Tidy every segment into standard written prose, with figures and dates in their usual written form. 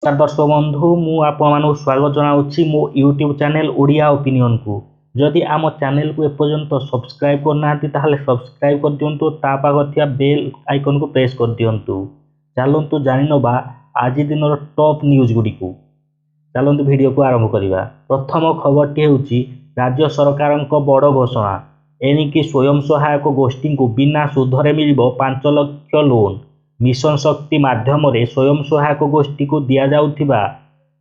नमस्कार दर्शक बंधु मु आपण स्वागत जनाऊँगी मो यूट्यूब चैनल ओडिया ओपिनियन को। जदि आम चैनल को एपर्यंत सब्सक्राइब करना ताहले सब्सक्राइब कर दियंतु ता पाखर थिया बेल आइकन को प्रेस कर दियंतु। चलंतु जानिनबा आज दिन टॉप न्यूज गुडी को। चलंतु वीडियो को आरंभ करिबा। प्रथम खबरटी हेउची राज्य सरकारक बड़ घोषणा। एनिकी स्वयं सहायक गोष्ठी को बिना सुधरे मिलिबो 5 लाख लोन। मिशन शक्ति माध्यम स्वयं सहायक गोष्ठी को दिया जाउथिबा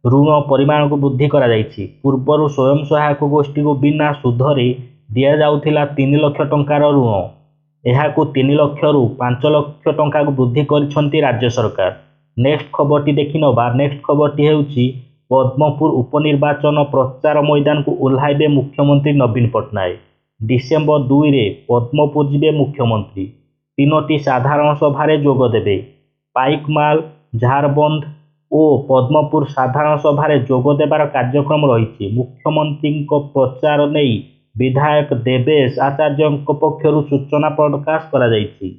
ऋण परिमाण को वृद्धि करा जाइछि। पूर्वर स्वयं सहायक गोष्ठी को बिना सुधरे दिया जाउथिला 3 लाख टंकार ऋण। एहाकु 3 लाख रु 5 लाख टंका को वृद्धि करिसंती राज्य सरकार। नेक्स्ट खबरटी देखि नबा। नेक्स्ट खबरटी हेउछि पद्मपुर उपनिर्वाचन प्रचार मैदान को ओह्लाइबे मुख्यमंत्री नवीन पट्टनायक। डिसेम्बर 2 रे पद्मपुर जिबे मुख्यमंत्री। 3टी साधारण सभारे जोग देबे। पाइकमाल, झारबंद और पद्मपुर साधारण सभारे जोग देबार कार्यक्रम रही। मुख्यमंत्री प्रचार नहीं विधायक देवेश आचार्य पक्षर सूचना प्रकाश करा जाइछि।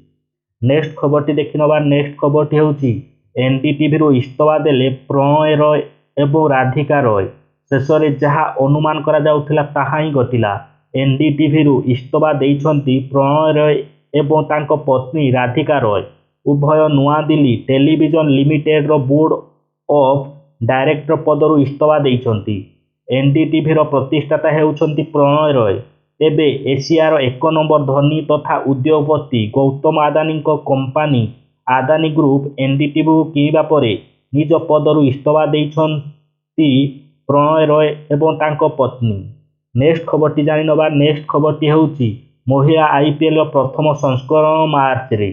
नेक्स्ट खबरटी देखि नबा। नेक्स्ट खबरटी हेउछि एनडीटीवी रो इस्तफा देले प्रणय रॉय एवं राधिका रॉय। शेष में जहाँ अनुमान करा जाउथिला ताहा ही घटिला। एनडीटीवी रो इस्तफा देइछंती प्रणय रॉय एवं तांको पत्नी राधिका रॉय। उभय नुआ दिल्ली टेलीविजन लिमिटेड रो बोर्ड ऑफ डायरेक्टर पदरु इस्तफा देइछंती। एनडीटीवी रो प्रतिष्ठाता हेउछंती प्रणय रॉय। तेबे एशियार 1 नंबर धनी तथा उद्योगपति Gautam Adani company Adani group NDTV को किनिबा परे निज पदरु इस्तफा देइछंती प्रणय रॉय एवं तांको पत्नी। नेक्स्ट खबरटी जानि नबा। नेक्स्ट खबरटी हेउछि महिला आईपीएल प्रथम संस्करण मार्च रे।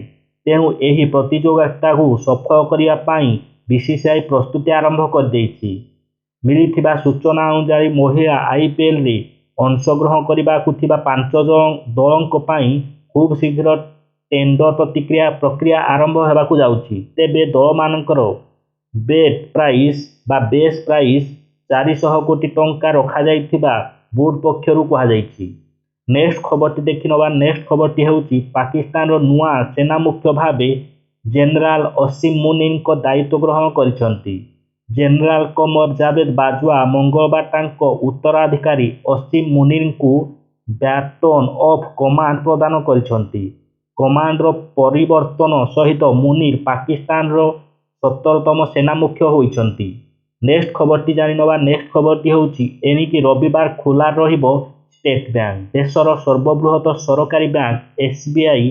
तेणु एही प्रतियोगिता को सफल करने पाई बीसीसीआई प्रस्तुति आरंभ कर देइछि। मिलिथिबा सूचना अनुसार महिला आईपीएल रे अंशग्रहण करने को 5 जन दलों पाई खूब शीघ्र टेंडर प्रक्रिया आरंभ होगाकू जाउछि। तेबे दल मानकर बेट प्राइस बा बेस प्राइस 400 कोटी टंका रखा जाइथिबा बोर्ड पक्षरु कहा जाइछि। नेक्स्ट खबरटी देखि नबा। नेक्स्ट खबरटी हेउछि पाकिस्तान रो नुआ सेना मुख्य भावे जनरल असीम मुनीर को दायित्व ग्रहण करिसंती। जनरल कमर जावेद बाजवा मंगलवार तांको उत्तराधिकारी असीम मुनीर को बैटन ऑफ कमांड प्रदान करिसंती। कमांड रो परिवर्तन सहित मुनीर पाकिस्तान रो 17तम सेना मुख्य होइसंती। नेक्स्ट खबरटी जानि नबा। नेक्स्ट खबरटी हेउछि एनिकी रविवार खोला रहिबो स्टेट बैंक। देशर सर्वबृहत सरकारी बैंक एसबीआई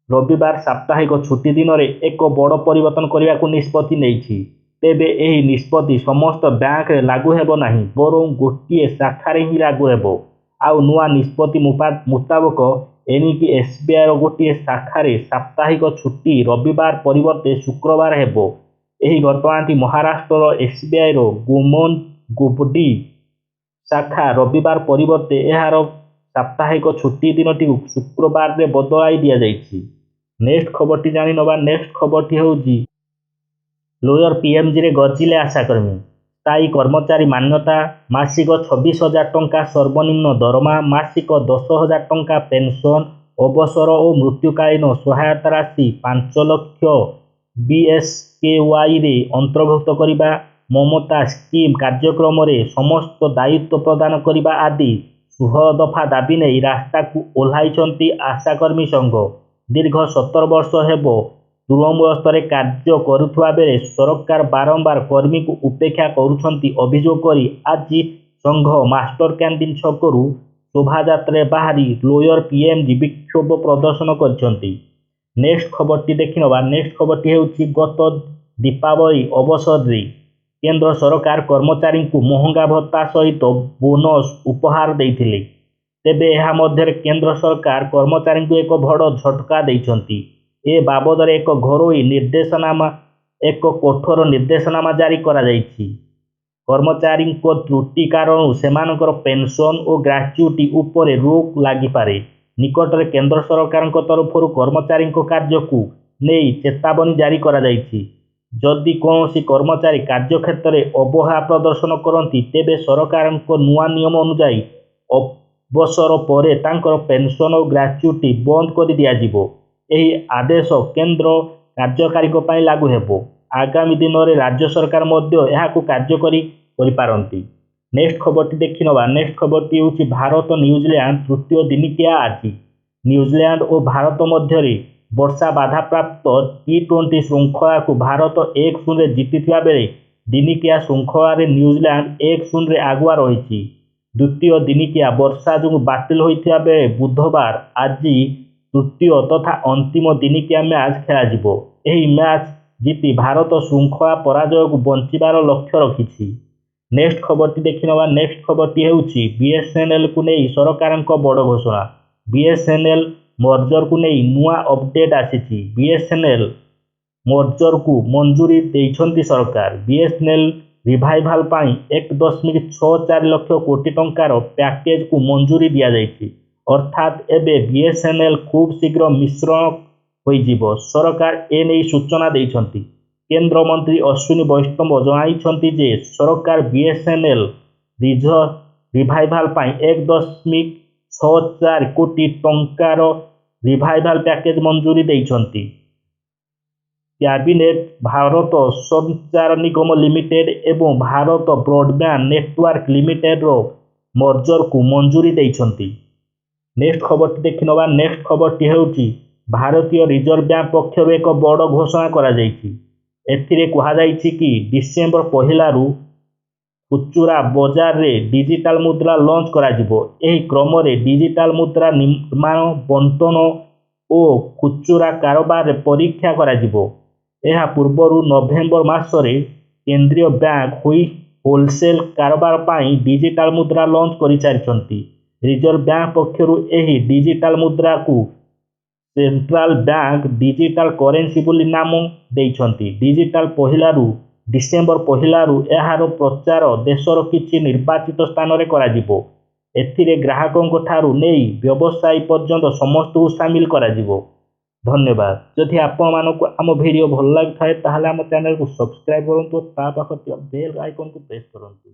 रविवार साप्ताहिक छुट्टी दिन में एक बड़ परिवर्तन करने को निष्पत्ति नहीं। तेबे एही निष्पत्ति समस्त बैंक रे लागू हेबो नाही बरं गोटे शाखारे ही लागू हेबो। आउ नुआ निष्पत्ति मुताबक एनिकी एसबीआई रो गोटे शाखारे साप्ताहिक छुट्टी रविवार परिवर्ते शुक्रवार हेबो। एही घटनाटी महाराष्ट्र एसबीआई रो गुमन शाखा रविवार परिवर्ते एहार साप्ताहिक छुट्टी दिनटी शुक्रवार रे बदलाई दिया जाइछि। नेक्स्ट खबरटी जानि नबा। नेक्स्ट खबरटी हेउछि लोयर पीएमजी रे गर्जिले आशाकर्मी। स्थायी कर्मचारी मान्यता। मासिक 26,000 टंका सर्वनिम्न दरमा। मासिक 10,000 टंका पेंशन। अवसर और मृत्युकालीन सहायता राशि 5 लाख बीएसकेवाई रे अंतर्भुक्त करिबा। ममता स्कीम कार्यक्रम रे समस्त दायित्व प्रदान करने आदि 16 दफा दाबी नहीं रास्ता को ओह्लाइछंती आशाकर्मी संघ। दीर्घ 17 वर्ष हेबो तृणमूल स्तर कार्य करुवा बेले सरकार बारंबार कर्मी को उपेक्षा करुछंती अभियोग करी आज संघ मास्टर कैंटीन छकरू शोभायात्रा बाहरी लोयर पीएमजी विक्षोभ प्रदर्शन करछंती। नेक्स्ट खबरटी देखि नबा। नेक्स्ट खबरटी हेउछि गत दीपावली अवसर रे केंद्र सरकार कर्मचारी को महंगा भत्ता सहित बोनस उपहार देइथिले। तेबे एहा मध्य केंद्र सरकार कर्मचारी को एक बड़ झटका देइछंती। ए बाबद एक घरोई निर्देशनामा एक कठोर निर्देशनामा जारी करा जाइछि। कर्मचारी को त्रुटि कारण सेमानकर पेंशन और ग्रेच्युटी उपरे रोक लागि पारे। निकटरे केंद्र सरकार तरफ कर्मचारी कार्य को नहीं चेतावनी जारी करा जाइछि। जदि कौनसी कर्मचारी कार्यक्षेत्र में अवहेला प्रदर्शन करती तेबे सरकार नुआ नियम अनुजाई अवसर पर तांकर पेंशन और ग्रेच्युटी बंद कर दिया। यही आदेश केंद्र कार्यकारी लागू हेबो। आगामी दिन में राज्य सरकार कार्यकारी करिपारंती। नेक्स्ट खबर देखि नवा। नेक्स्ट खबर होची भारत न्यूजीलैंड तृतीय दिनिकिया आज न्यूजीलैंड और भारत मध्य वर्षा बाधा प्राप्त T20 श्रृंखला को भारत 1-0 जीतिथिबा बेले दिनिकिया श्रृंखला न्यूजीलैंड 1-0 आगुआ रही। द्वितीय दिनिकिया वर्षा जो बातिल होइथिबा बेले बुधवार आज तृतीय तथा अंतिम दिनिकिया मैच खेल। मैच जीति भारत श्रृंखला पराजय को बंचार लक्ष्य रखी। नेक्स्ट खबर देखि नवा। नेक्स्ट खबर होची बीएसएनएल को नहीं सरकार बड़ घोषणा। बीएसएनएल मर्जर को नहीं नुआ अपडेट आसी। बीएसएनएल मर्जर को मंजूरी देइछंती सरकार। बीएसएनएल रिवाइवाल पाई 1.64 लाख कोटी टंकार पैकेज को मंजूरी दिया जाइछि। अर्थात एबे बीएसएनएल खूब शीघ्र मिश्रण होइजिवो। सरकार एने सूचना देइछंती। केंद्र मंत्री अश्विनी वैष्णव जणाइछंती जे सरकार बीएसएनएल रिवाइवाल पाई 1.64 कोटी टंकार रिवाइवाल पैकेज मंजूरी देइछंती। कैबिनेट भारत संचार निगम लिमिटेड एवं भारत ब्रॉडबैंड नेटवर्क लिमिटेड रो मर्जर को मंजूरी देइछंती। नेक्स्ट खबर देखि नवा। नेक्स्ट खबर होची भारतीय रिजर्व बैंक पक्षर एक बड़ घोषणा करा जाइछि। एथिरे कहा जाइछि कि डिसेंबर 1 रु खुचुरा बाजार रे डिजिटल मुद्रा लॉन्च करा जिवो। एही क्रम रे डिजिटल मुद्रा निर्माण बंटन और खुचुरा कारोबार रे परीक्षा करा जिवो। एहा पूर्वरु नवेम्बर मासरे केंद्रीय बैंक हुई होलसेल कारोबार पाई डिजिटल मुद्रा लॉन्च करि सारिछंती। रिजर्व बैंक पक्षरु एही डिजिटल मुद्रा को सेंट्रल बैंक डिजिटल करेंसी बोली नाम देइछंती। डिजिटल 1 रु डिसेंबर 1 रु एहार प्रचार देशर किछि निर्वाचित स्थान रे करा जिवो। एथिरे ग्राहकों ठारू नहीं व्यवसायी पर्यंत समस्त को शामिल करा जिवो। धन्यवाद। जदि आपण मानक आम वीडियो भल लगी थाए ताहले आम चैनल को सब्सक्राइब करंतु ता पाखर बेल आइकन को प्रेस करंतु।